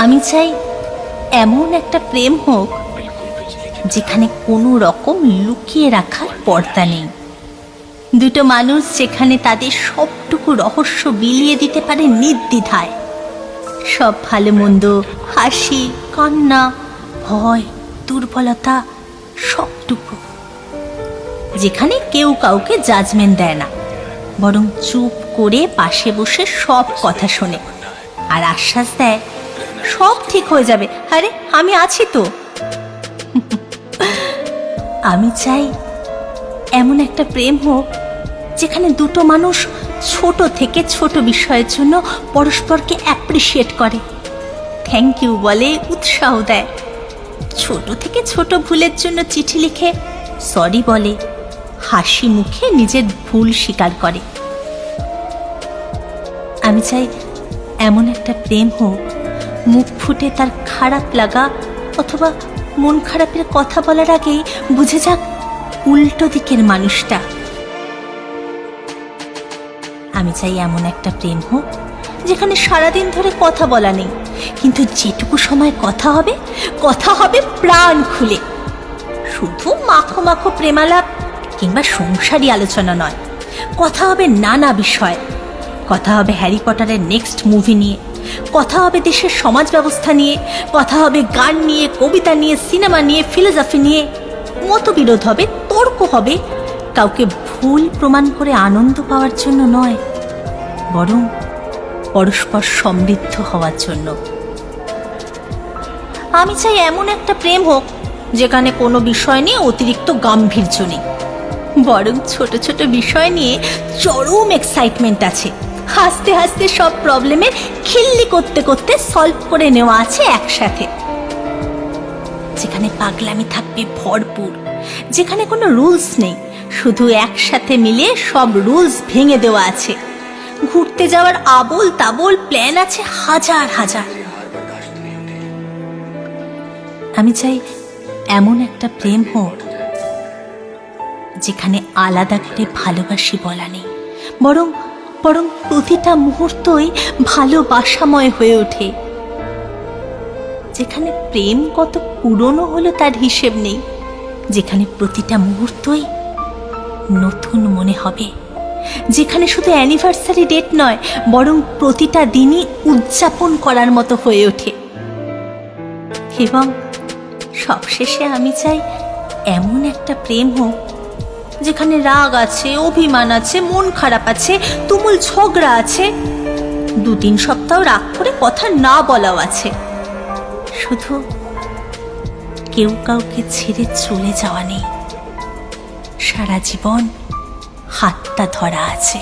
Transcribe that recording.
আমি চাই এমন একটা প্রেম হোক যেখানে কোনো রকম লুকিয়ে রাখার পর্দা নেই। দুটো মানুষ যেখানে তাদের সবটুকু রহস্য বিলিয়ে দিতে পারে নির্দ্বিধায়। সব ভালো মন্দ, হাসি, কান্না, ভয়, দুর্বলতা সবটুকু। যেখানে কেউ কাউকে জাজমেন্ট দেয় না, বরং চুপ করে পাশে বসে সব কথা শোনে আর আশ্বাস দেয় সব ঠিক হয়ে যাবে, আরে আমি আছি তো। আমি চাই এমন একটা প্রেম হোক যেখানে দুটো মানুষ ছোট থেকে ছোট বিষয়ের জন্য পরস্পরকে অ্যাপ্রিসিয়েট করে, থ্যাংক ইউ বলে, উৎসাহ দেয়। ছোট থেকে ছোট ভুলের জন্য চিঠি লিখে সরি বলে, হাসি মুখে নিজের ভুল স্বীকার করে। আমি চাই এমন একটা প্রেম হোক মুখ ফুটে তার খারাপ লাগা অথবা মন খারাপের কথা বলার আগেই বুঝে যাক উল্টো দিকের মানুষটা। আমি চাই এমন একটা প্রেম হোক যেখানে সারাদিন ধরে কথা বলা নেই, কিন্তু যেটুকু সময় কথা হবে প্রাণ খুলে। শুধু মাখো মাখো প্রেমালাপ কিংবা সংসারী আলোচনা নয়, কথা হবে নানা বিষয়। কথা হবে হ্যারি পটারের নেক্সট মুভি নিয়ে, কথা হবে দেশের সমাজ ব্যবস্থা নিয়ে, কথা হবে গান নিয়ে, কবিতা নিয়ে, সিনেমা নিয়ে, ফিলোসফি নিয়ে। মতবিরোধ হবে, তর্ক হবে, কাউকে ভুল প্রমাণ করে আনন্দ পাওয়ার জন্য নয়, বরং পরস্পর সমৃদ্ধ হওয়ার জন্য। আমি চাই এমন একটা প্রেম হোক যেখানে কোনো বিষয় নিয়ে অতিরিক্ত গাম্ভীর্য নেই, বরং ছোট ছোট বিষয় নিয়ে চরম এক্সাইটমেন্ট আছে। হাসতে হাসতে সব প্রবলেমের খিল্লি করতে করতে সলভ করে নেওয়া আছে একসাথে। যেখানে পাগলামি থাকবে ভরপুর, যেখানে কোনো রুলস নেই, শুধু একসাথে মিলে সব রুলস ভেঙে দেওয়া আছে। ঘুরতে যাওয়ার আবোল তাবোল প্ল্যান আছে হাজার হাজার। আমি চাই এমন একটা প্রেম হোক যেখানে আলাদা করে ভালোবাসি বলা নেই, বরং প্রতিটা মুহূর্তই ভালোবাসাময় হয়ে ওঠে। যেখানে প্রেম কত পুরনো হলো তার হিসেব নেই, যেখানে প্রতিটা মুহূর্তই নতুন মনে হবে, যেখানে শুধু অ্যানিভার্সারি ডেট নয়, বরং প্রতিটা দিনই উদযাপন করার মতো হয়ে ওঠে। এবং সবশেষে আমি চাই এমন একটা প্রেম হোক যেখানে রাগ আছে, অভিমান আছে, মন খারাপ আছে, তুমুল ঝগড়া আছে, 2-3 সপ্তাহ রাগ করে কথা না বলাও আছে। শুধু কেউ কাউকে ছেড়ে চলে যাওয়া নেই, সারা জীবন হাতটা ধরা আছে।